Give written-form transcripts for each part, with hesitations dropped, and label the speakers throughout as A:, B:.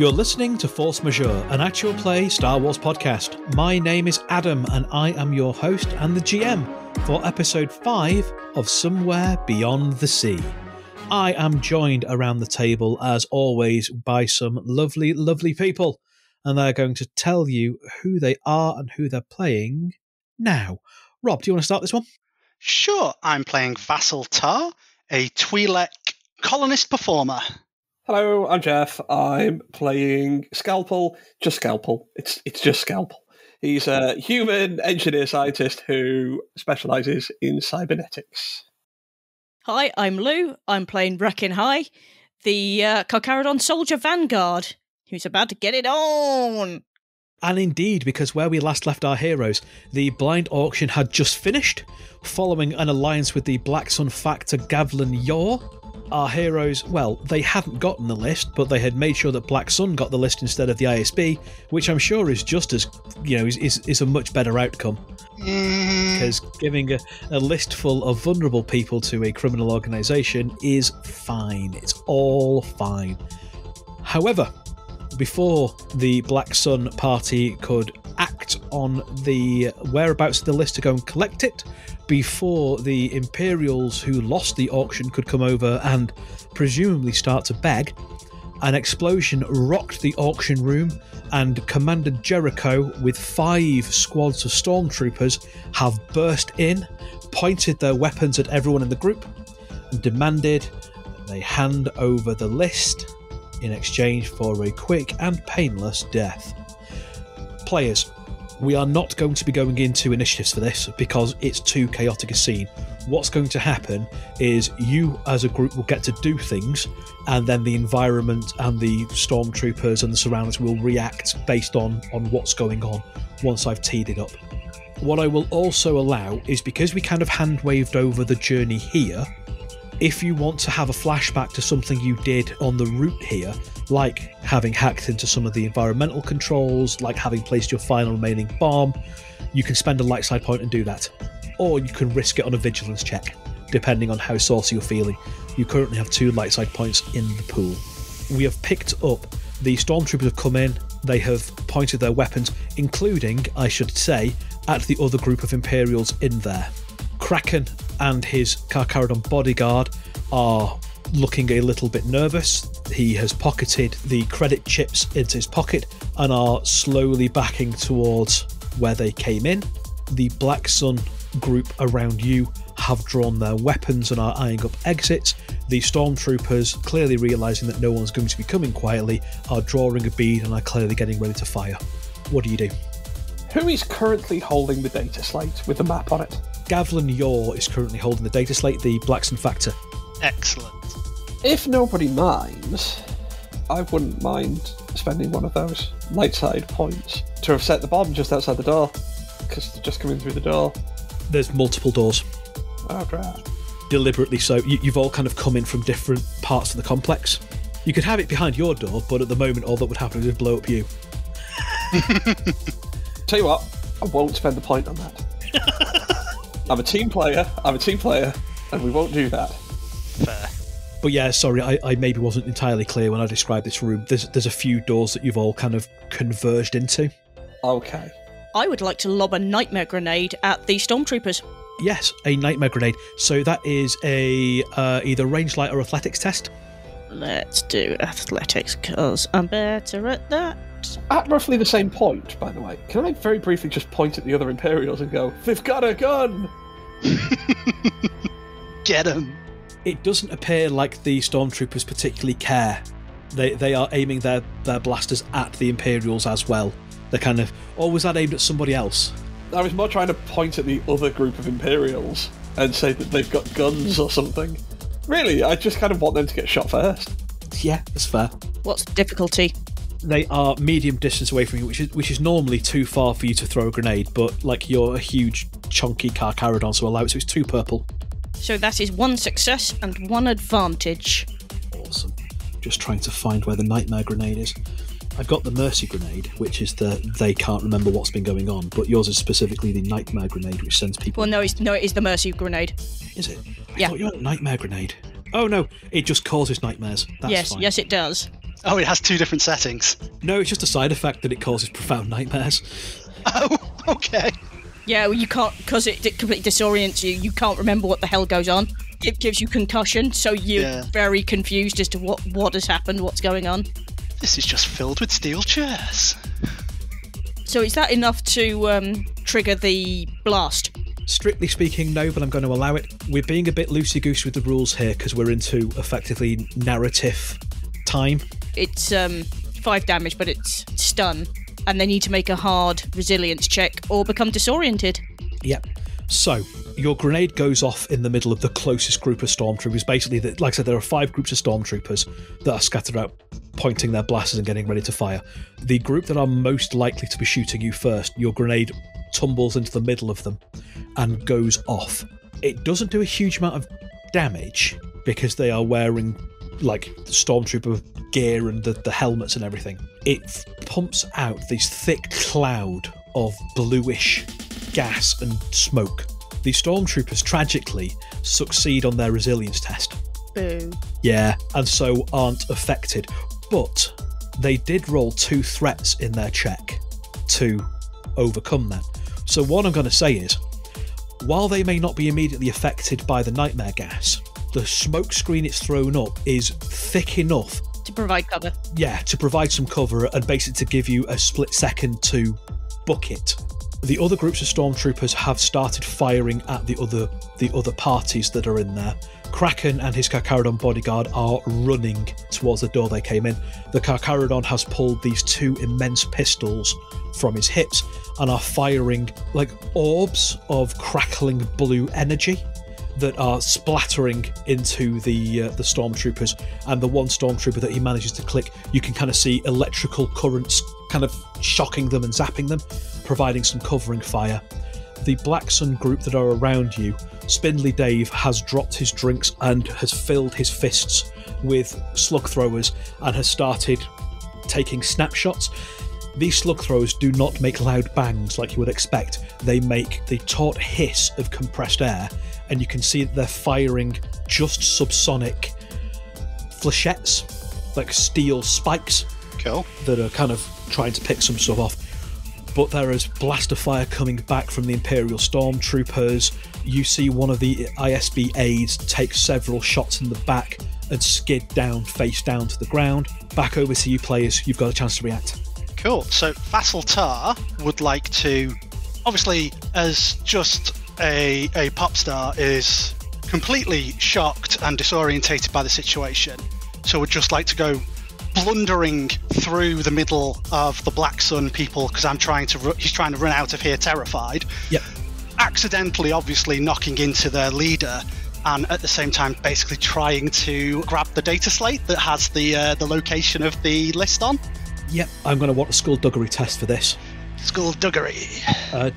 A: You're listening to Force Majeure, an actual play Star Wars podcast. My name is Adam, and I am your host and the GM for episode 5 of Somewhere Beyond the Sea. I am joined around the table, as always, by some lovely, lovely people, and they're going to tell you who they are and who they're playing now. Rob, do you want to start this one?
B: Sure, I'm playing Vassal Tar, a Twi'lek colonist performer.
C: Hello, I'm Jeff. I'm playing Scalpel. Just Scalpel. It's just Scalpel. He's a human engineer scientist who specialises in cybernetics.
D: Hi, I'm Lou. I'm playing Reckon High, the Carcharodon soldier vanguard, who's about to get it on.
A: And indeed, because where we last left our heroes, the blind auction had just finished, following an alliance with the Black Sun factor Gavlan Yor. Our heroes, well, they hadn't gotten the list, but they had made sure that Black Sun got the list instead of the ISB, which I'm sure is just as, is a much better outcome. Because giving a list full of vulnerable people to a criminal organisation is fine. It's all fine. However, before the Black Sun party could act on the whereabouts of the list to go and collect it, before the Imperials who lost the auction could come over and presumably start to beg, an explosion rocked the auction room, and Commander Jericho, with 5 squads of stormtroopers, have burst in, pointed their weapons at everyone in the group, and demanded that they hand over the list in exchange for a quick and painless death. Players, we are not going to be going into initiatives for this because it's too chaotic a scene. What's going to happen is you as a group will get to do things, and then the environment and the stormtroopers and the surroundings will react based on what's going on once I've teed it up. What I will also allow is, because we kind of hand-waved over the journey here, if you want to have a flashback to something you did on the route here, like having hacked into some of the environmental controls, like having placed your final remaining bomb, you can spend a light side point and do that. Or you can risk it on a vigilance check, depending on how saucy you're feeling. You currently have 2 light side points in the pool. We have picked up, the stormtroopers have come in, they have pointed their weapons, including, I should say, at the other group of Imperials in there. Kraken and his Carcharodon bodyguard are looking a little bit nervous. He has pocketed the credit chips into his pocket and are slowly backing towards where they came in. The Black Sun group around you have drawn their weapons and are eyeing up exits. The stormtroopers, clearly realising that no one's going to be coming quietly, are drawing a bead and are clearly getting ready to fire. What do you do?
C: Who is currently holding the data slate with the map on it?
A: Gavlan Yor is currently holding the data slate, the Black Sun factor.
B: Excellent.
C: If nobody minds, I wouldn't mind spending one of those light side points to have set the bomb just outside the door, because they're just coming through the door.
A: There's multiple doors.
C: Oh, great.
A: Deliberately so. You've all kind of come in from different parts of the complex. You could have it behind your door, but at the moment all that would happen is blow up you.
C: Tell you what, I won't spend the point on that. I'm a team player, and we won't do that.
B: Fair.
A: But yeah, sorry, I maybe wasn't entirely clear when I described this room. There's a few doors that you've all kind of converged into.
C: Okay.
D: I would like to lob a nightmare grenade at the stormtroopers.
A: Yes, a nightmare grenade. So that is a either range light or athletics test.
D: Let's do athletics, because I'm better at that.
C: At roughly the same point, by the way, can I very briefly just point at the other Imperials and go, "They've got a gun!"
B: Get him.
A: It doesn't appear like the stormtroopers particularly care. They are aiming their blasters at the Imperials as well. They're kind of, or was that aimed at somebody else?
C: I was more trying to point at the other group of Imperials and say that they've got guns or something. Really, I just kind of want them to get shot first.
A: Yeah, that's fair.
D: What's the difficulty?
A: They are medium distance away from you, which is normally too far for you to throw a grenade, but like you're a huge, chunky Carcharodon, so allow it, so it's 2 purple.
D: So that is 1 success and 1 advantage.
A: Awesome. Just trying to find where the nightmare grenade is. I've got the mercy grenade, which is the they can't remember what's been going on, but yours is specifically the nightmare grenade, which sends people...
D: Well, no, it is the mercy grenade.
A: Is it? I
D: Yeah.
A: thought you had a nightmare grenade. Oh no, it just causes nightmares. That's fine.
D: Yes, it does.
B: Oh, it has 2 different settings.
A: No, it's just a side effect that it causes profound nightmares.
B: Oh, okay.
D: Yeah, well, you can't, because it completely disorients you. You can't remember what the hell goes on. It gives you concussion, so you're very confused as to what has happened, what's going on.
B: This is just filled with steel chairs.
D: So is that enough to trigger the blast?
A: Strictly speaking, no, but I'm going to allow it. We're being a bit loosey-goose with the rules here because we're into, effectively, narrative time.
D: It's 5 damage, but it's stun. And they need to make a hard resilience check or become disoriented.
A: Yep. So, your grenade goes off in the middle of the closest group of stormtroopers. Basically, like I said, there are 5 groups of stormtroopers that are scattered out, pointing their blasters and getting ready to fire. The group that are most likely to be shooting you first, your grenade tumbles into the middle of them and goes off. It doesn't do a huge amount of damage because they are wearing like stormtrooper gear and the helmets and everything. It pumps out this thick cloud of bluish gas and smoke. The stormtroopers tragically succeed on their resilience test.
D: Boo.
A: Yeah, and so aren't affected. But they did roll 2 threats in their check to overcome that. So what I'm going to say is, while they may not be immediately affected by the nightmare gas, the smoke screen it's thrown up is thick enough
D: To provide cover.
A: yeah, to provide some cover and basically to give you a split second to book it. The other groups of stormtroopers have started firing at the other parties that are in there. Kraken and his Carcharodon bodyguard are running towards the door they came in. The Carcharodon has pulled these 2 immense pistols from his hips and are firing like orbs of crackling blue energy that are splattering into the stormtroopers, and the one stormtrooper that he manages to click, you can kind of see electrical currents kind of shocking them and zapping them, providing some covering fire. The Black Sun group that are around you, Spindly Dave has dropped his drinks and has filled his fists with slug throwers and has started taking snapshots. These slug throwers do not make loud bangs like you would expect. They make the taut hiss of compressed air, and you can see that they're firing just subsonic flechettes, like steel spikes.
B: Cool.
A: That are kind of trying to pick some stuff off. But there is blaster fire coming back from the Imperial Stormtroopers. You see one of the ISB aides take several shots in the back and skid down, face down to the ground. Back over to you players, you've got a chance to react.
B: Cool. So Vassal Tar would like to, obviously, as just a pop star, is completely shocked and disorientated by the situation. So would just like to go blundering through the middle of the Black Sun people because he's trying to run out of here terrified.
A: Yep.
B: Accidentally, obviously, knocking into their leader, and at the same time basically trying to grab the data slate that has the location of the list on.
A: Yep. I'm going to want a skullduggery test for this.
B: Skullduggery.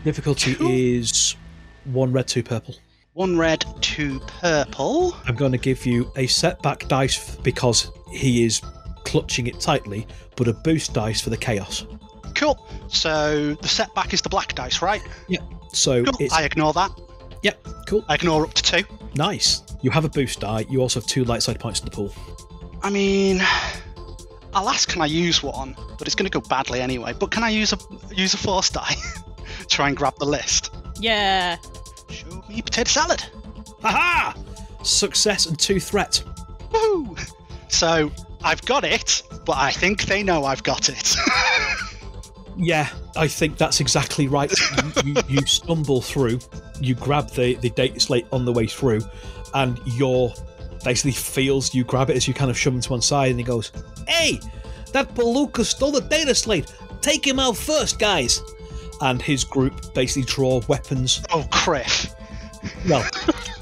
A: Difficulty is 1 red, 2 purple.
B: 1 red, 2 purple.
A: I'm going to give you a setback dice because he is clutching it tightly, but a boost dice for the chaos.
B: Cool. So the setback is the black dice, right?
A: Yep. So
B: cool. I ignore that.
A: Yep. Cool.
B: I ignore up to 2.
A: Nice. You have a boost die. You also have 2 light side points in the pool.
B: I mean, I'll ask, can I use one? But it's going to go badly anyway. But can I use a force die? Try and grab the list.
D: Yeah.
B: Show me potato salad.
A: Haha! Success and 2 threat.
B: Woohoo! So I've got it, but I think they know I've got it.
A: Yeah, I think that's exactly right. You stumble through, you grab the data slate on the way through, and your basically feels you grab it as you kind of shove him to one side, and he goes, "Hey, that Palooka stole the data slate. Take him out first, guys." And his group basically draw weapons.
B: Oh, Criff.
A: Well,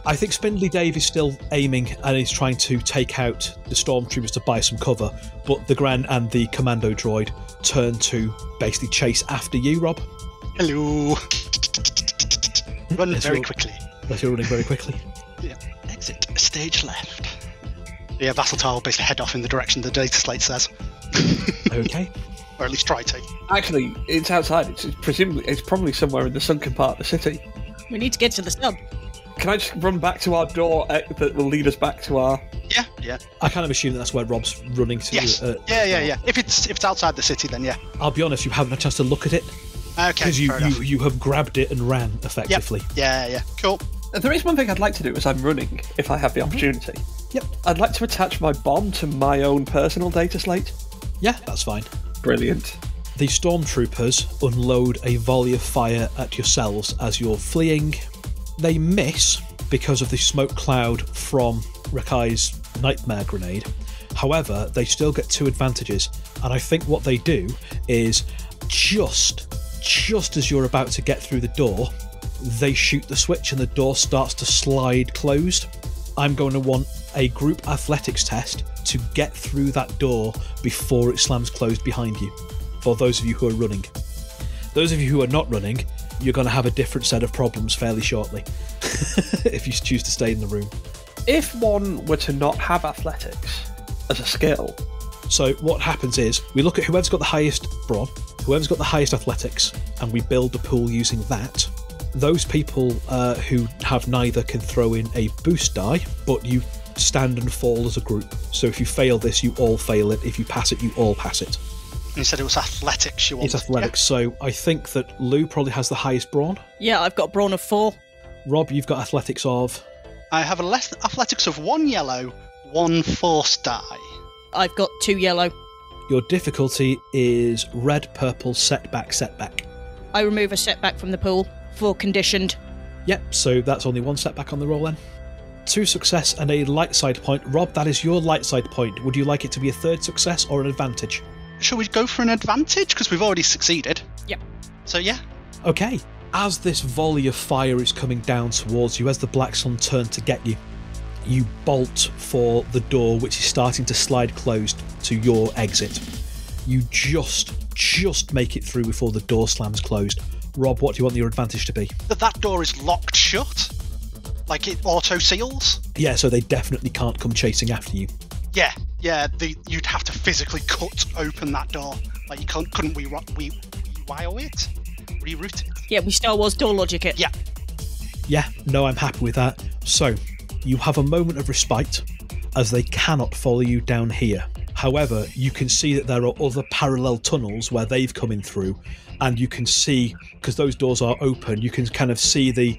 A: I think Spindly Dave is still aiming and is trying to take out the stormtroopers to buy some cover, but the Gran and the commando droid turn to basically chase after you, Rob.
B: Hello. Run very quickly.
A: Unless you're running very quickly.
B: Yeah. Exit stage left. Yeah, Vassal Tar will basically head off in the direction the data slate says.
A: Okay.
B: Or at least try to.
C: Actually, it's outside. It's probably somewhere in the sunken part of the city.
D: We need to get to the sub.
C: Can I just run back to our door that will lead us back to our...
B: Yeah.
A: I kind of assume that's where Rob's running to.
B: Yes. Yeah. If it's outside the city, then yeah.
A: I'll be honest, you haven't had a chance to look at it.
B: Okay,
A: because you have grabbed it and ran effectively.
B: Yep. Yeah. Cool.
C: There is one thing I'd like to do as I'm running, if I have the opportunity.
A: Yep.
C: I'd like to attach my bomb to my own personal data slate.
A: Yeah, that's fine.
C: Brilliant.
A: The stormtroopers unload a volley of fire at yourselves as you're fleeing. They miss because of the smoke cloud from Rakai's nightmare grenade. However, they still get 2 advantages, and I think what they do is just as you're about to get through the door, they shoot the switch and the door starts to slide closed. I'm going to want a group athletics test to get through that door before it slams closed behind you, for those of you who are running. Those of you who are not running, you're going to have a different set of problems fairly shortly, if you choose to stay in the room.
C: If one were to not have athletics as a skill...
A: So what happens is, we look at whoever's got the highest brawn, whoever's got the highest athletics, and we build a pool using that. Those people who have neither can throw in a boost die, but you stand and fall as a group. So if you fail this, you all fail it. If you pass it, you all pass it.
B: You said it was athletics you wanted.
A: It's athletics, yeah. So I think that Lou probably has the highest brawn.
D: Yeah, I've got a brawn of 4.
A: Rob, you've got athletics of...
B: I have athletics of 1 yellow, 1 force die.
D: I've got 2 yellow.
A: Your difficulty is red, purple, setback.
D: I remove a setback from the pool for conditioned.
A: Yep, so that's only 1 setback on the roll then. 2 success and a light side point. Rob, that is your light side point. Would you like it to be a 3rd success or an advantage?
B: Shall we go for an advantage? Because we've already succeeded.
D: Yep.
B: So yeah.
A: Okay. As this volley of fire is coming down towards you, as the Black Sun turn to get you, you bolt for the door, which is starting to slide closed to your exit. You just make it through before the door slams closed. Rob, what do you want your advantage to be?
B: That door is locked shut? Like it auto-seals?
A: Yeah, so they definitely can't come chasing after you.
B: Yeah, you'd have to physically cut open that door. Like you couldn't we wire it? Reroute it?
D: Yeah, we Star Wars door logic it.
A: Yeah, no, I'm happy with that. So, you have a moment of respite, as they cannot follow you down here. However, you can see that there are other parallel tunnels where they've come in through, and you can see, because those doors are open, you can kind of see the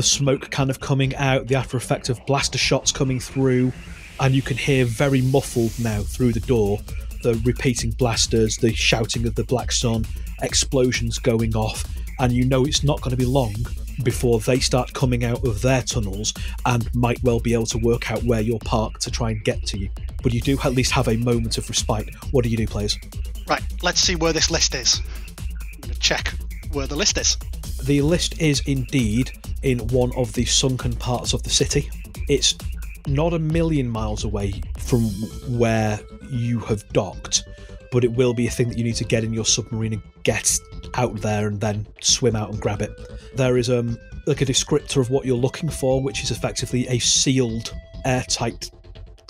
A: smoke kind of coming out, the after effect of blaster shots coming through, and you can hear very muffled now through the door the repeating blasters, the shouting of the Black Sun, explosions going off, and you know it's not going to be long before they start coming out of their tunnels and might well be able to work out where you're parked to try and get to you. But you do at least have a moment of respite. What do you do, players?
B: Right, let's see where this list is. I'm going to check where the list is.
A: The list is indeed in one of the sunken parts of the city. It's not a million miles away from where you have docked, but it will be a thing that you need to get in your submarine and get out there and then swim out and grab it. There is like a descriptor of what you're looking for, which is effectively a sealed, airtight,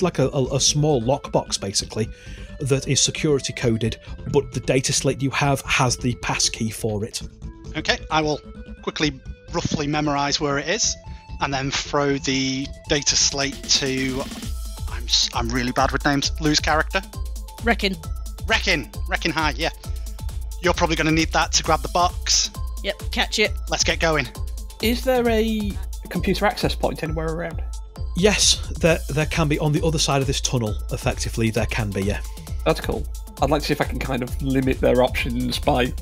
A: like a small lockbox basically, that is security coded, but the data slate you have has the passkey for it.
B: Okay, I will quickly roughly memorise where it is and then throw the data slate to... I'm really bad with names. Lou's character?
D: Reckon
B: High, yeah. You're probably going to need that to grab the box.
D: Yep, catch it.
B: Let's get going.
C: Is there a computer access point anywhere around?
A: Yes, there can be on the other side of this tunnel, effectively, there can be, yeah.
C: That's cool. I'd like to see if I can kind of limit their options by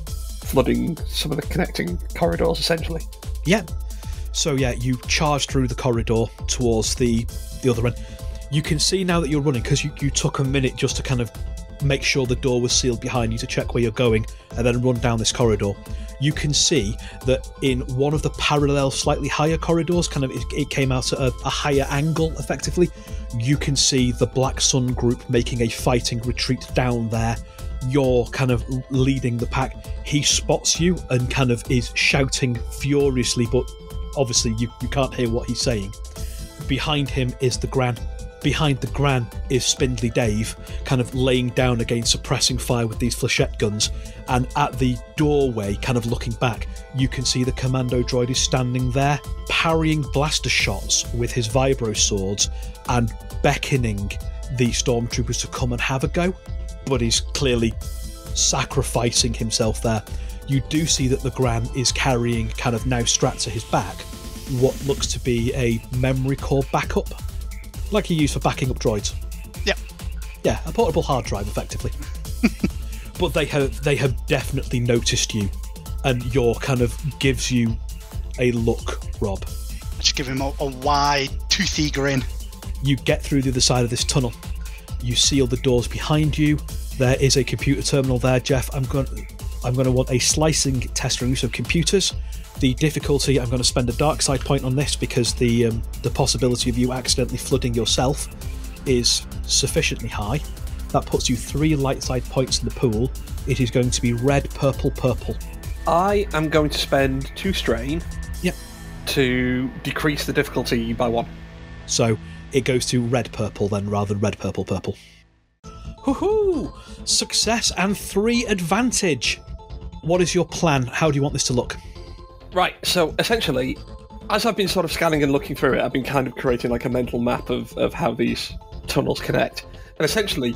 C: flooding some of the connecting corridors, essentially.
A: Yeah. So yeah, you charge through the corridor towards the other end. You can see now that you're running, because you took a minute just to kind of make sure the door was sealed behind you to check where you're going and then run down this corridor. You can see that in one of the parallel, slightly higher corridors, kind of it came out at a higher angle, effectively. You can see the Black Sun group making a fighting retreat down there. You're kind of leading the pack. He spots you and kind of is shouting furiously, but obviously you can't hear what he's saying. Behind him is the Gran. Behind the Gran is Spindly Dave, kind of laying down again, suppressing fire with these flechette guns. And at the doorway, kind of looking back, you can see the commando droid is standing there, parrying blaster shots with his vibro swords and beckoning the stormtroopers to come and have a go. But he's clearly sacrificing himself there. You do see that the Gran is carrying, kind of now strapped to his back, what looks to be a memory core backup, like you use for backing up droids. Yeah, a portable hard drive, effectively. But they have definitely noticed you, and your kind of gives you a look, Rob.
B: I just give him a wide, toothy grin.
A: You get through the other side of this tunnel. You seal the doors behind you. There is a computer terminal there, Jeff. I'm going to want a slicing test for use of computers. The difficulty, I'm going to spend a dark side point on this because the possibility of you accidentally flooding yourself is sufficiently high. That puts you 3 light side points in the pool. It is going to be red, purple, purple.
C: I am going to spend 2 strain to decrease the difficulty by 1.
A: So it goes to red, purple then, rather than red, purple, purple. Woohoo! Success and 3 advantage. What is your plan? How do you want this to look?
C: Right, so essentially, as I've been sort of scanning and looking through it, I've been kind of creating like a mental map of how these tunnels connect. And essentially,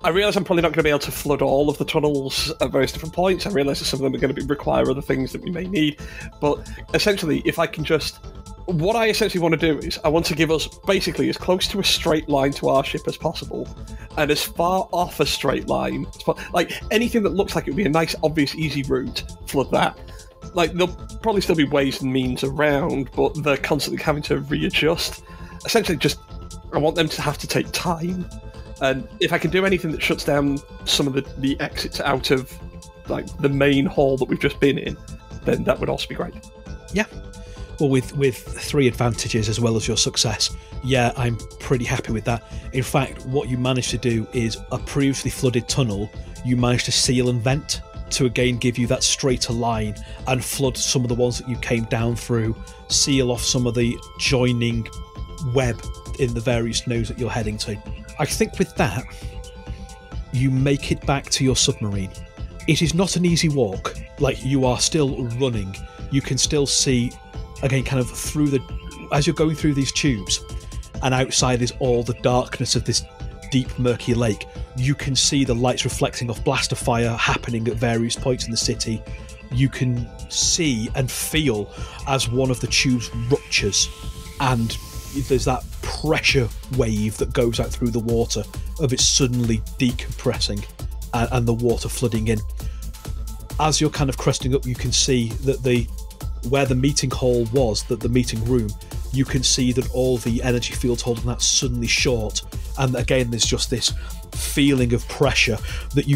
C: I realise I'm probably not going to be able to flood all of the tunnels at various different points. I realise that some of them are going to require other things that we may need. But essentially, if I can just... What I essentially want to do is, I want to give us basically as close to a straight line to our ship as possible, and as far off a straight line as possible. Like, anything that looks like it would be a nice, obvious, easy route, flood that. Like, there'll probably still be ways and means around, but they're constantly having to readjust. Essentially, just, I want them to have to take time. And if I can do anything that shuts down some of the exits out of, like, the main hall that we've just been in, then that would also be great.
A: Yeah. Well, with 3 advantages as well as your success, yeah, I'm pretty happy with that. In fact, what you managed to do is a previously flooded tunnel, you managed to seal and vent to again give you that straighter line and flood some of the ones that you came down through, seal off some of the joining web in the various nodes that you're heading to. I think with that, you make it back to your submarine. It is not an easy walk. Like, you are still running. You can still see, again, kind of through as you're going through these tubes, and outside is all the darkness of this deep, murky lake. You can see the lights reflecting off blaster fire happening at various points in the city. You can see and feel as one of the tubes ruptures, and there's that pressure wave that goes out through the water of it suddenly decompressing and the water flooding in. As you're kind of cresting up, you can see that where the meeting hall was, that the meeting room, you can see that all the energy fields holding that suddenly short, and again there's just this feeling of pressure that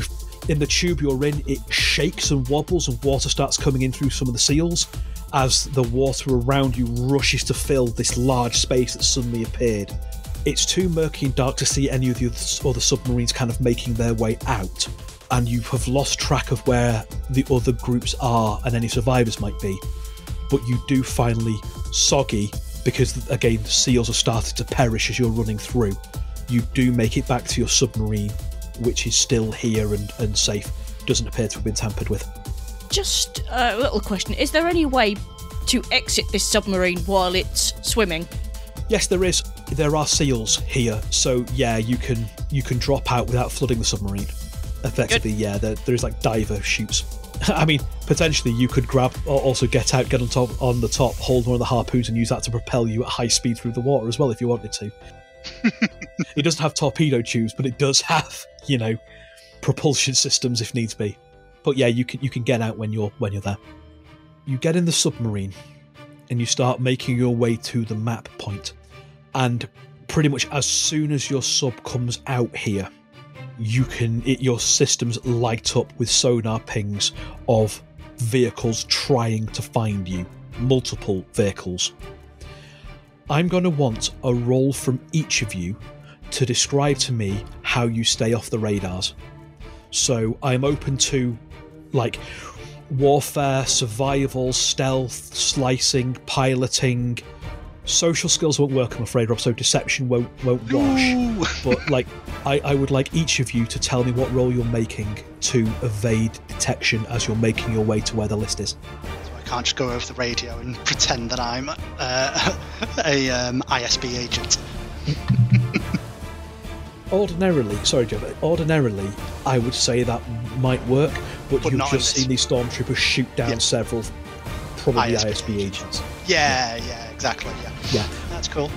A: in the tube you're in, it shakes and wobbles and water starts coming in through some of the seals as the water around you rushes to fill this large space that suddenly appeared. It's too murky and dark to see any of the other submarines kind of making their way out, and you have lost track of where the other groups are and any survivors might be. But you do finally, soggy, because again the seals have started to perish as you're running through, you do make it back to your submarine, which is still here and safe. Doesn't appear to have been tampered with.
D: Just a little question. Is there any way to exit this submarine while it's swimming?
A: Yes, there is. There are seals here, so yeah, you can drop out without flooding the submarine. Effectively, good. Yeah, there is like diver chutes. I mean, potentially you could grab, or also get out, get on the top, hold one of the harpoons and use that to propel you at high speed through the water as well if you wanted to. It doesn't have torpedo tubes, but it does have, propulsion systems if needs be. But yeah, you can get out when you're there. You get in the submarine and you start making your way to the map point. And pretty much as soon as your sub comes out here, your systems light up with sonar pings of vehicles trying to find you. Multiple vehicles. I'm going to want a roll from each of you to describe to me how you stay off the radars. So I'm open to, like, warfare, survival, stealth, slicing, piloting, Social skills won't work, I'm afraid, Rob, so deception won't wash. But like, I would like each of you to tell me what roll you're making to evade detection as you're making your way to where the list is.
B: So I can't just go over the radio and pretend that I'm a ISB agent. Ordinarily, I would say that might work, but you've just seen these stormtroopers shoot down several probably ISB agents. Yeah, exactly, yeah. That's cool.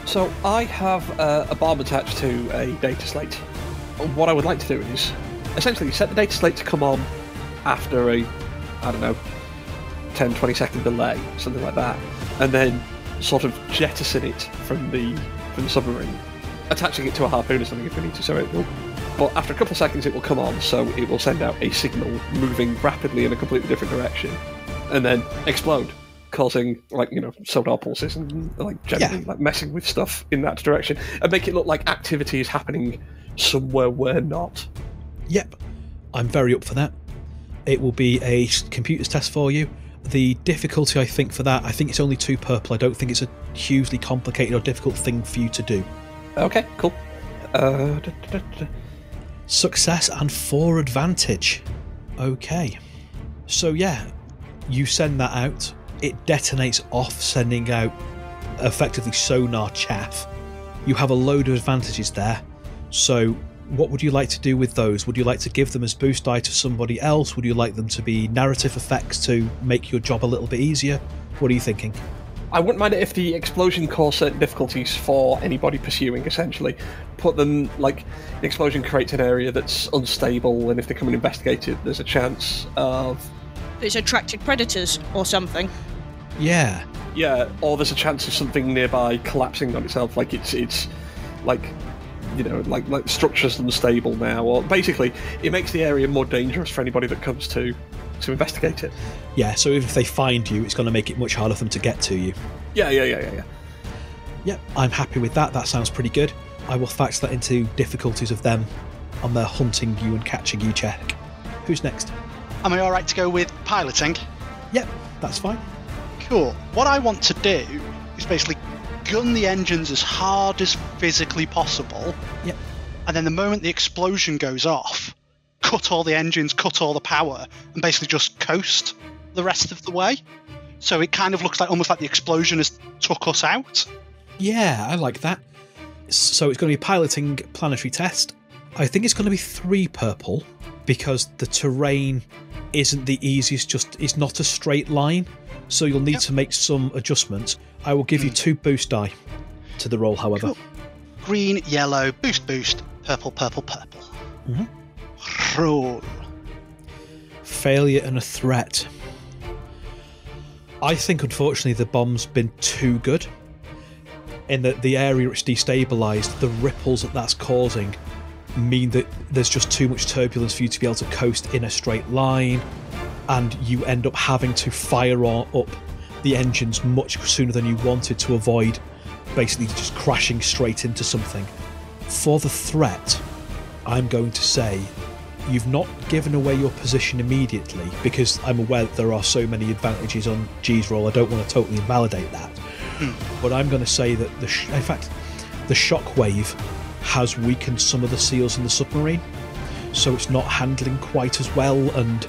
C: So I have a bomb attached to a data slate. What I would like to do is essentially set the data slate to come on after a, 10-20 second delay, something like that, and then sort of jettison it from the submarine, attaching it to a harpoon or something if we need to. So it will, but after a couple of seconds it will come on, so it will send out a signal moving rapidly in a completely different direction, and then explode, causing sonar pulses and generally messing with stuff in that direction, and make it look like activity is happening somewhere we're not.
A: Yep, I'm very up for that. It will be a computers test for you. The difficulty, I think, for that, I think it's only 2 purple. I don't think it's a hugely complicated or difficult thing for you to do.
C: Okay, cool.
A: Success and 4 advantage. Okay. So yeah, you send that out. It detonates off, sending out effectively sonar chaff. You have a load of advantages there. So what would you like to do with those? Would you like to give them as boost die to somebody else? Would you like them to be narrative effects to make your job a little bit easier? What are you thinking?
C: I wouldn't mind it if the explosion caused certain difficulties for anybody pursuing, essentially. Put them, the explosion creates an area that's unstable, and if they come and investigate it, there's a chance of...
D: It's attracted predators or something.
A: Yeah.
C: Yeah, or there's a chance of something nearby collapsing on itself, it's structure's unstable now, or basically it makes the area more dangerous for anybody that comes to investigate it.
A: Yeah, so if they find you, it's going to make it much harder for them to get to you.
C: Yeah.
A: Yep, I'm happy with that. That sounds pretty good. I will factor that into difficulties of them on their hunting you and catching you check. Who's next?
B: Am I alright to go with piloting?
A: Yep, that's fine.
B: Cool. What I want to do is basically gun the engines as hard as physically possible.
A: Yep.
B: And then the moment the explosion goes off, cut all the engines, cut all the power, and basically just coast the rest of the way. So it kind of looks almost like the explosion has took us out.
A: Yeah, I like that. So it's going to be piloting planetary test. I think it's going to be 3 purple because the terrain isn't the easiest, it's not a straight line. So you'll need to make some adjustments. I will give you 2 boost die to the roll, however.
B: Cool. Green, yellow, boost, purple.
A: Mm-hmm.
B: Roll.
A: Failure and a threat. I think, unfortunately, the bomb's been too good. In that the area it's destabilised, the ripples that's causing mean that there's just too much turbulence for you to be able to coast in a straight line, and you end up having to fire up the engines much sooner than you wanted to avoid basically just crashing straight into something. For the threat, I'm going to say you've not given away your position immediately, because I'm aware that there are so many advantages on G's roll. I don't want to totally invalidate that. But I'm going to say that the shockwave has weakened some of the seals in the submarine, so it's not handling quite as well, and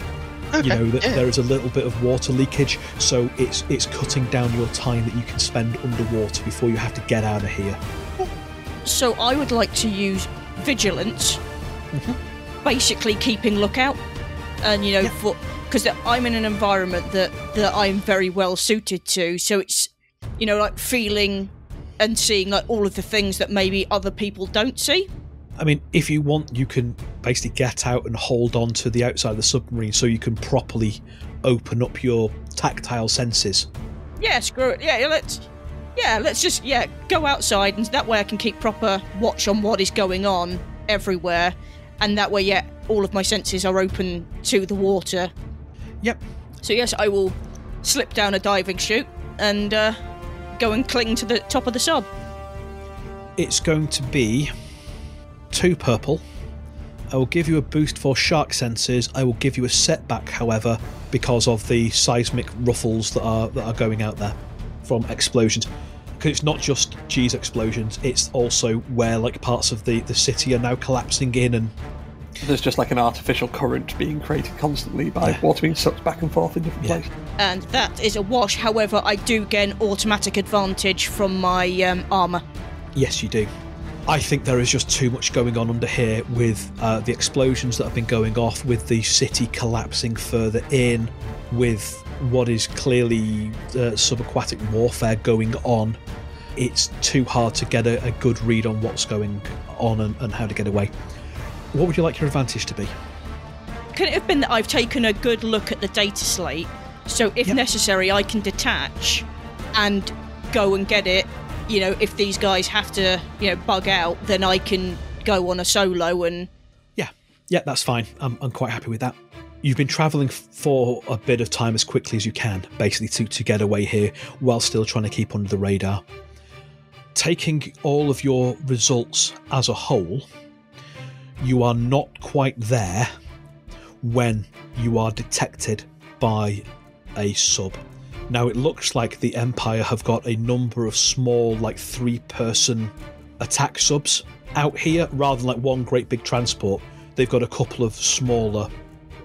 A: there is a little bit of water leakage, so it's cutting down your time that you can spend underwater before you have to get out of here.
D: So I would like to use vigilance, basically keeping lookout, and because I'm in an environment that I'm very well suited to, so it's feeling and seeing all of the things that maybe other people don't see.
A: I mean, if you want, you can basically get out and hold on to the outside of the submarine so you can properly open up your tactile senses.
D: Yeah, screw it. Let's just go outside, and that way I can keep proper watch on what is going on everywhere, and that way, all of my senses are open to the water.
A: Yep.
D: So yes, I will slip down a diving chute and go and cling to the top of the sub.
A: It's going to be 2 purple. I will give you a boost for shark senses. I will give you a setback, however, because of the seismic ruffles that are going out there from explosions. because it's not just cheese explosions, it's also where like parts of the city are now collapsing in, and
C: there's just like an artificial current being created constantly by water being sucked back and forth in different places.
D: And that is a wash. However, I do gain automatic advantage from my armour.
A: Yes, you do. I think there is just too much going on under here with the explosions that have been going off, with the city collapsing further in, with what is clearly subaquatic warfare going on. It's too hard to get a good read on what's going on and how to get away. What would you like your advantage to be?
D: Could it have been that I've taken a good look at the data slate, so if necessary I can detach and go and get it? You know, if these guys have to, bug out, then I can go on a solo and... Yeah, that's fine. I'm quite happy with that. You've been travelling for a bit of time as quickly as you can, basically, to get away here, while still trying to keep under the radar. Taking all of your results as a whole, you are not quite there when you are detected by a sub. Now, it looks like the Empire have got a number of small, like 3-person attack subs out here, rather than like one great big transport. They've got a couple of smaller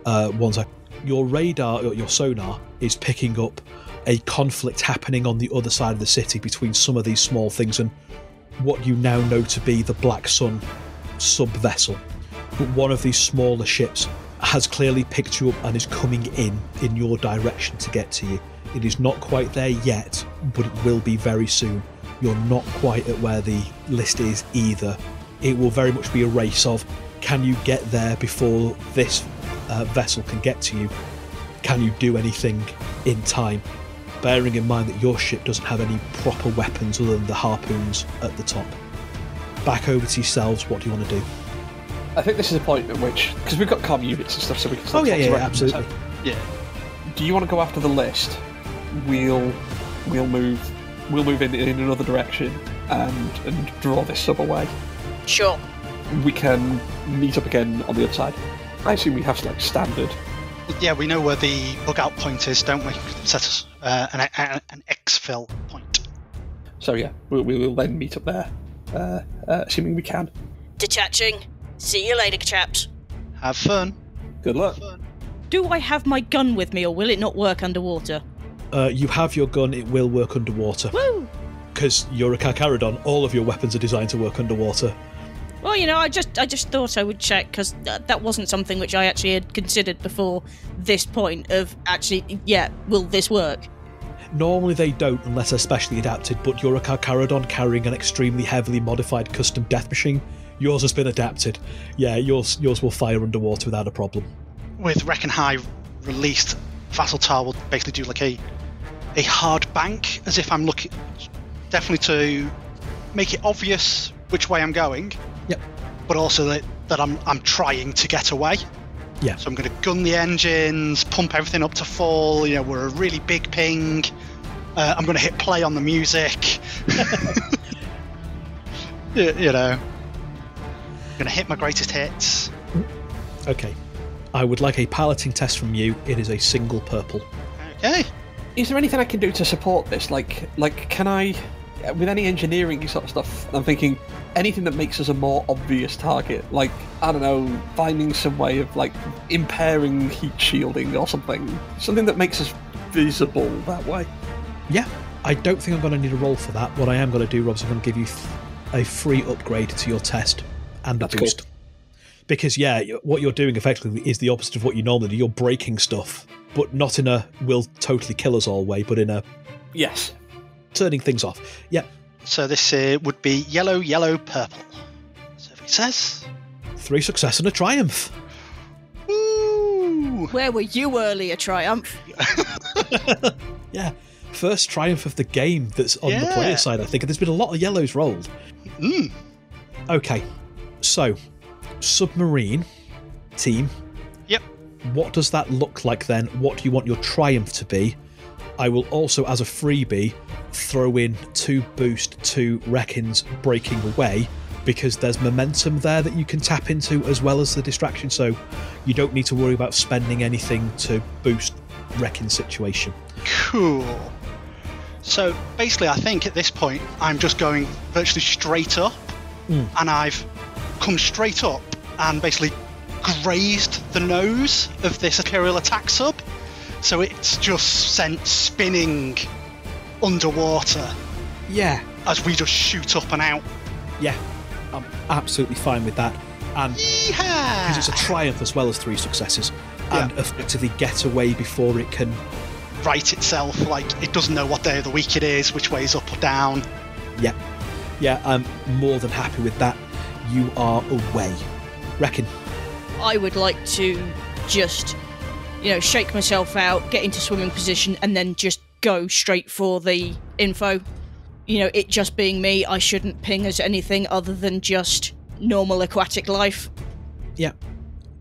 D: ones. Your radar, or your sonar, is picking up a conflict happening on the other side of the city between some of these small things and what you now know to be the Black Sun sub-vessel. But one of these smaller ships has clearly picked you up and is coming in your direction to get to you. It is not quite there yet, but it will be very soon. You're not quite at where the list is either. It will very much be a race of, can you get there before this vessel can get to you? Can you do anything in time? Bearing in mind that your ship doesn't have any proper weapons other than the harpoons at the top. Back over to yourselves, what do you want to do?
C: I think this is a point at which, because we've got comm units and stuff, so we can start
A: absolutely.
B: Yeah.
C: Do you want to go after the list? We'll move in another direction and draw this sub away.
D: Sure.
C: We can meet up again on the other side. I assume we have like standard.
B: Yeah, we know where the bug out point is, don't we? Set us an exfil point.
C: So yeah, we'll then meet up there, assuming we can.
D: Detaching. See you later, chaps.
B: Have fun.
C: Good luck.
D: Do I have my gun with me, or will it not work underwater?
A: You have your gun, it will work underwater.
D: Woo!
A: Because you're a Carcharodon, all of your weapons are designed to work underwater.
D: Well, I just thought I would check, because that wasn't something which I actually had considered before this point of actually, will this work?
A: Normally they don't unless they're specially adapted, but you're a Carcharodon carrying an extremely heavily modified custom death machine. Yours has been adapted. Yeah, yours will fire underwater without a problem.
B: With Reckon High released, Vassal Tar will basically do like a hard bank, as if I'm looking, definitely to make it obvious which way I'm going.
A: Yep.
B: But also that I'm trying to get away.
A: Yeah.
B: So I'm going to gun the engines, pump everything up to full. We're a really big ping. I'm going to hit play on the music. I'm going to hit my greatest hits.
A: Okay. I would like a piloting test from you. It is a single purple.
B: Okay.
C: Is there anything I can do to support this? Like, can I, with any engineering sort of stuff, I'm thinking anything that makes us a more obvious target. Like, I don't know, finding some way of, like, impairing heat shielding or something. Something that makes us visible that way.
A: Yeah. I don't think I'm going to need a roll for that. What I am going to do, Rob, is I'm going to give you a free upgrade to your test and a boost. Cool. Because, what you're doing effectively is the opposite of what you normally do. You're breaking stuff, but not in a will totally kill us all way, but in a...
C: Yes.
A: Turning things off. Yep.
B: So this would be yellow, yellow, purple. So if it says...
A: 3 success and a triumph.
B: Woo!
D: Where were you earlier, Triumph?
A: Yeah. First triumph of the game that's on the player side, I think. And there's been a lot of yellows rolled.
B: Mm.
A: Okay. So... Submarine team.
B: Yep.
A: What does that look like then? What do you want your triumph to be? I will also, as a freebie, throw in 2 boost to Reckon's breaking away, because there's momentum there that you can tap into as well as the distraction, so you don't need to worry about spending anything to boost Reckon's situation.
B: Cool. So basically, I think at this point, I'm just going virtually straight up, and I've come straight up and basically grazed the nose of this Imperial attack sub. So it's just sent spinning underwater.
A: Yeah.
B: As we just shoot up and out.
A: Yeah, I'm absolutely fine with that. And because it's a triumph as well as 3 successes, and effectively get away before it can
B: right itself, like it doesn't know what day of the week it is, which way is up or down.
A: Yeah, I'm more than happy with that. You are away. Reckon.
D: I would like to just, shake myself out, get into swimming position, and then just go straight for the info. It just being me, I shouldn't ping as anything other than just normal aquatic life.
A: Yeah.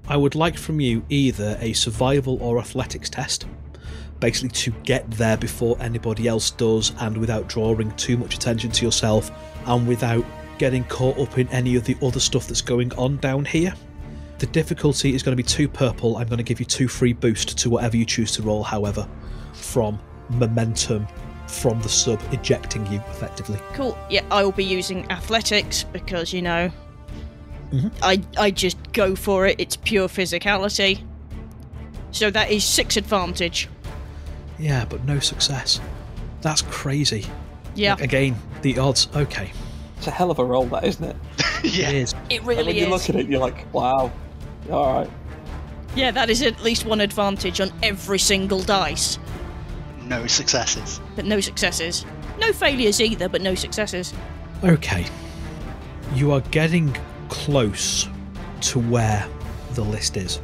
A: I would like from you either a survival or athletics test, basically to get there before anybody else does and without drawing too much attention to yourself and without getting caught up in any of the other stuff that's going on down here. The difficulty is going to be 2 purple. I'm going to give you 2 free boost to whatever you choose to roll, however, from momentum from the sub ejecting you, effectively.
D: Cool. Yeah, I will be using athletics because, I just go for it. It's pure physicality. So that is 6 advantage.
A: Yeah, but no success. That's crazy.
D: Yeah.
A: Again, the odds, okay.
C: It's a hell of a roll, that, isn't it?
B: Yeah.
A: It is.
D: It really
C: when
D: is.
C: you look at it, you're like, wow. All right.
D: Yeah, that is at least 1 advantage on every single dice.
B: No successes.
D: But no successes. No failures either, but no successes.
A: Okay. You are getting close to where the list is.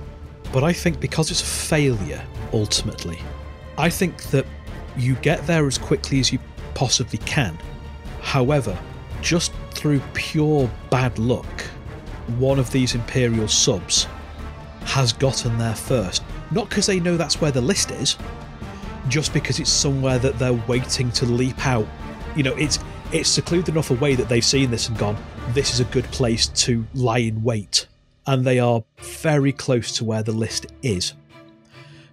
A: But I think because it's a failure, ultimately, I think that you get there as quickly as you possibly can. However, just through pure bad luck, one of these Imperial subs has gotten there first. Not because they know that's where the list is, just because it's somewhere that they're waiting to leap out. It's secluded enough away that they've seen this and gone, this is a good place to lie in wait. And they are very close to where the list is.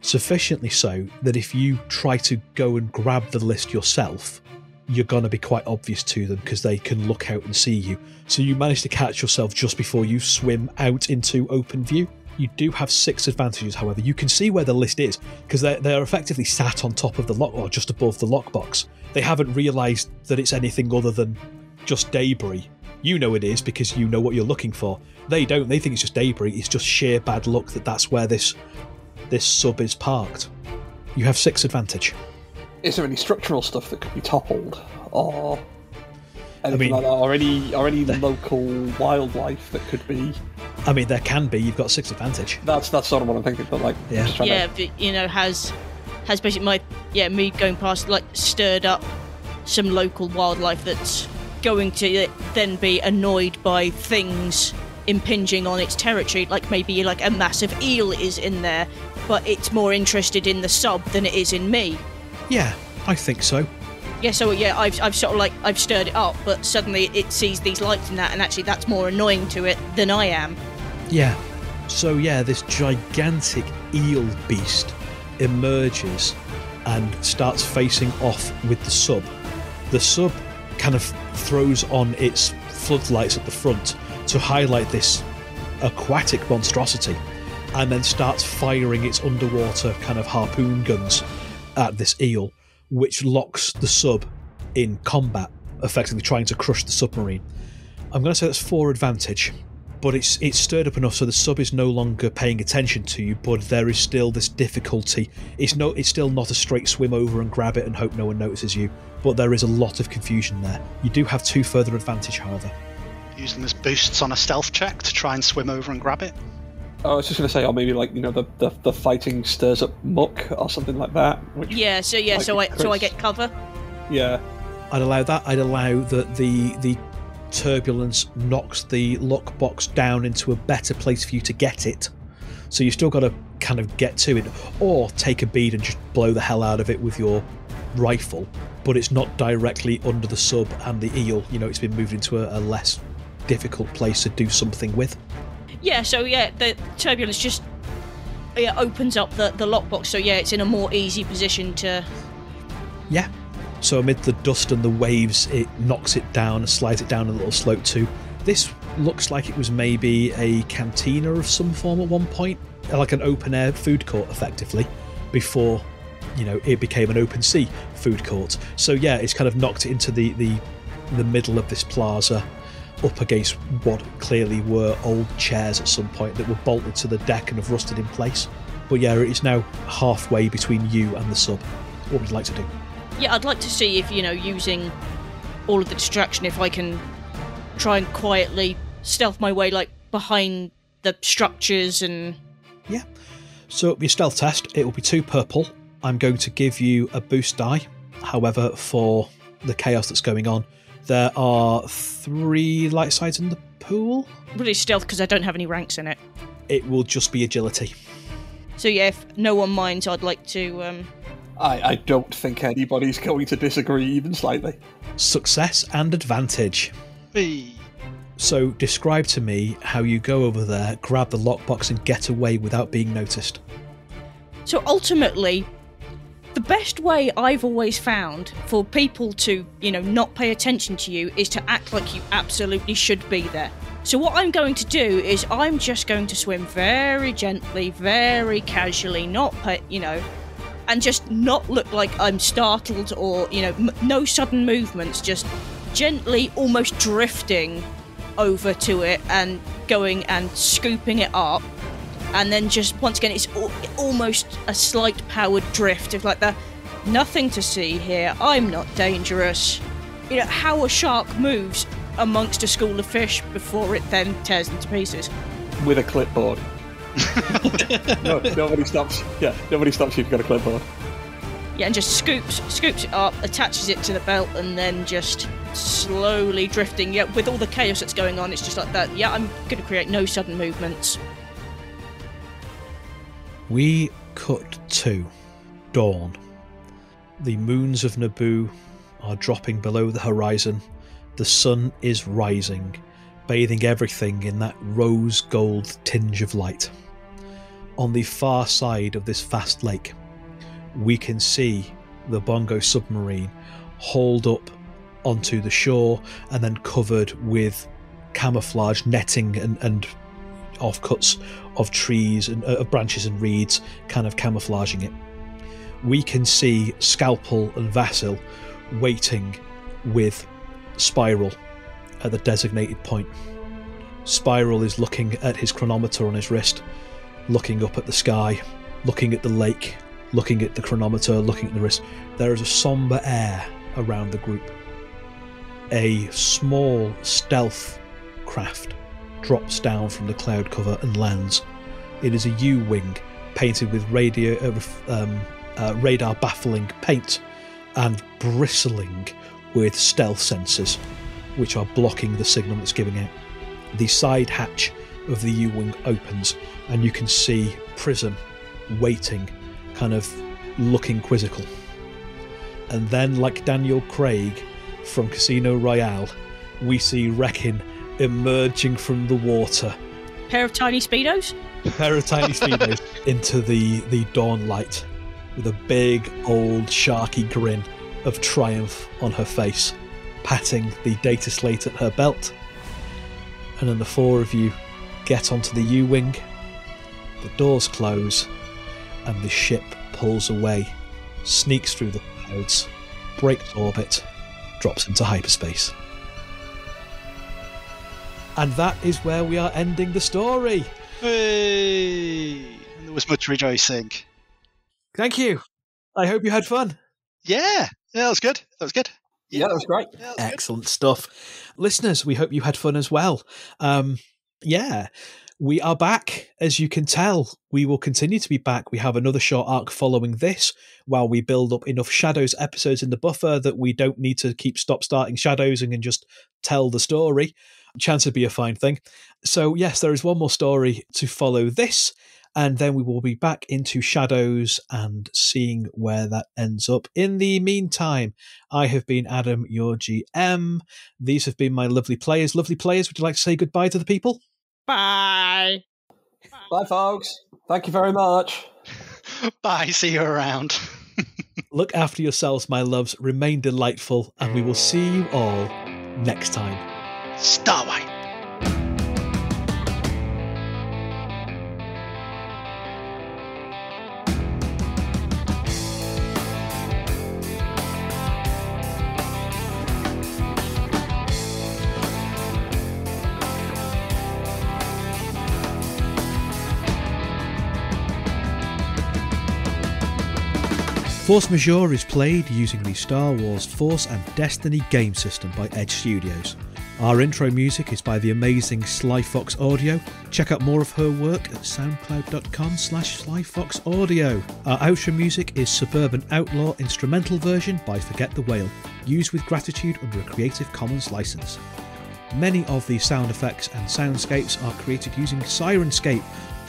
A: Sufficiently so that if you try to go and grab the list yourself, you're going to be quite obvious to them because they can look out and see you. So you manage to catch yourself just before you swim out into open view. You do have 6 advantages, however. You can see where the list is because they're effectively sat on top of the lock, or just above the lockbox. They haven't realised that it's anything other than just debris. You know it is because you know what you're looking for. They don't. They think it's just debris. It's just sheer bad luck that that's where this sub is parked. You have 6 advantage.
C: Is there any structural stuff that could be toppled, or anything like that, or any local wildlife that could be?
A: I mean, there can be. You've got 6 advantage.
C: That's sort of what I'm thinking. But like,
A: yeah,
C: just trying
D: to... has basically me going past stirred up some local wildlife that's going to then be annoyed by things impinging on its territory, maybe a massive eel is in there, but it's more interested in the sub than it is in me.
A: Yeah, I think so.
D: Yeah, so I've sort of I've stirred it up, but suddenly it sees these lights in that, and actually that's more annoying to it than I am.
A: Yeah. So this gigantic eel beast emerges and starts facing off with the sub. The sub kind of throws on its floodlights at the front to highlight this aquatic monstrosity, and then starts firing its underwater kind of harpoon guns at this eel, which locks the sub in combat, effectively trying to crush the submarine. I'm going to say that's 4 advantage, but it's stirred up enough so the sub is no longer paying attention to you, but there is still this difficulty. It's still not a straight swim over and grab it and hope no one notices you, but there is a lot of confusion there. You do have 2 further advantage, however.
B: Use them as boosts on a stealth check to try and swim over and grab it.
C: I was just going to say, or maybe the fighting stirs up muck or something like that. Which,
D: so I get cover.
C: Yeah,
A: I'd allow that. I'd allow that the turbulence knocks the lockbox down into a better place for you to get it. So you've still got to kind of get to it, or take a bead and just blow the hell out of it with your rifle. But it's not directly under the sub and the eel. It's been moved into a less difficult place to do something with.
D: Yeah, so the turbulence just opens up the lockbox, so it's in a more easy position to...
A: Yeah. So amid the dust and the waves, it knocks it down, slides it down a little slope too. This looks like it was maybe a cantina of some form at one point, like an open-air food court, effectively, before, it became an open sea food court. So yeah, it's kind of knocked it into the middle of this plaza, up against what clearly were old chairs at some point that were bolted to the deck and have rusted in place. But yeah, it is now halfway between you and the sub. What would you like to do?
D: Yeah, I'd like to see if, using all of the distraction, if I can try and quietly stealth my way, behind the structures and...
A: Yeah. So it'll be a stealth test. It will be 2 purple. I'm going to give you a boost die. However, for the chaos that's going on, there are 3 light sides in the pool.
D: Really stealth because I don't have any ranks in it.
A: It will just be agility.
D: So yeah, if no one minds, I'd like to...
C: I don't think anybody's going to disagree even slightly.
A: Success and advantage.
B: Hey.
A: So describe to me how you go over there, grab the lockbox and get away without being noticed.
D: So ultimately, the best way I've always found for people to, not pay attention to you is to act like you absolutely should be there. So what I'm going to do is I'm just going to swim very gently, very casually, and just not look like I'm startled or, no sudden movements, just gently almost drifting over to it and going and scooping it up. And then just, once again, it's almost a slight powered drift of nothing to see here, I'm not dangerous. How a shark moves amongst a school of fish before it then tears them to pieces.
C: With a clipboard. No, nobody stops. Yeah, nobody stops you if you've got a clipboard.
D: Yeah, and just scoops it up, attaches it to the belt, and then just slowly drifting. Yeah, with all the chaos that's going on, it's just like that. Yeah, I'm going to create no sudden movements.
A: We cut to dawn. The moons of Naboo are dropping below the horizon. The sun is rising, bathing everything in that rose gold tinge of light. On the far side of this vast lake, we can see the Bongo submarine hauled up onto the shore and then covered with camouflage netting and offcuts of trees and branches and reeds, kind of camouflaging it. We can see Scalpel and Vasil waiting with Spiral at the designated point. Spiral is looking at his chronometer on his wrist, looking up at the sky, looking at the lake, looking at the chronometer, looking at the wrist. There is a somber air around the group. A small stealth craft drops down from the cloud cover and lands. It is a U-wing painted with radar baffling paint and bristling with stealth sensors which are blocking the signal that's giving out. The side hatch of the U-wing opens and you can see Prism waiting, kind of looking quizzical. And then, like Daniel Craig from Casino Royale, we see Reckon emerging from the water.
D: Pair of tiny Speedos?
A: Pair of tiny Speedos into the dawn light with a big old sharky grin of triumph on her face, patting the data slate at her belt. And then the 4 of you get onto the U-wing, the doors close, and the ship pulls away, sneaks through the clouds, breaks orbit, drops into hyperspace. And that is where we are ending the story.
B: Hey! And there was much rejoicing.
A: Thank you. I hope you had fun.
B: Yeah, that was good.
C: Yeah, that was great.
B: Yeah, that was
A: Excellent stuff. Listeners, we hope you had fun as well. Yeah, we are back. As you can tell, we will continue to be back. We have another short arc following this while we build up enough Shadows episodes in the buffer that we don't need to keep starting Shadows and can just tell the story. Chance would be a fine thing. So yes, there is one more story to follow this, and then we will be back into Shadows and seeing where that ends up. In the meantime, I have been Adam, your GM. These have been my lovely players. Lovely players, would you like to say goodbye to the people?
D: Bye.
C: Bye, folks. Thank you very much.
B: Bye, see you around.
A: Look after yourselves, my loves, remain delightful, and we will see you all next time.
B: Starway.
A: Force Majeure is played using the Star Wars Force and Destiny game system by Edge Studios. Our intro music is by the amazing Sly Fox Audio. Check out more of her work at soundcloud.com/SlyFoxAudio. Our outro music is Suburban Outlaw instrumental version by Forget the Whale, used with gratitude under a Creative Commons license. Many of the sound effects and soundscapes are created using Sirenscape,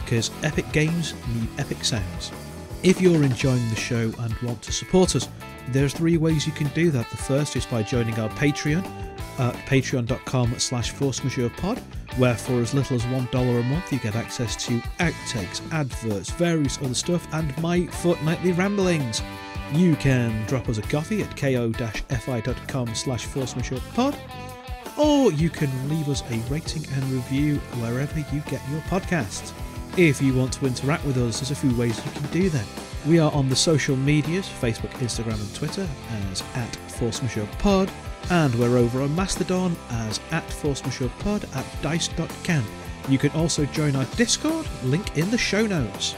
A: because epic games need epic sounds. If you're enjoying the show and want to support us, there's 3 ways you can do that. The first is by joining our Patreon at patreon.com/forcemajeurepod, where for as little as $1 a month you get access to outtakes, adverts, various other stuff, and my fortnightly ramblings. You can drop us a coffee at ko-fi.com/forcemajeurepod, or you can leave us a rating and review wherever you get your podcasts. If you want to interact with us, there's a few ways you can do that. We are on the social medias, Facebook, Instagram and Twitter as @ForceMajeurePod, and we're over on Mastodon as @ForceMajeurePod at dice.can. You can also join our Discord, link in the show notes.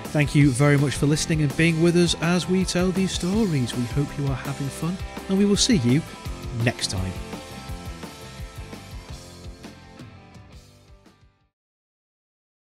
A: Thank you very much for listening and being with us as we tell these stories. We hope you are having fun, and we will see you next time.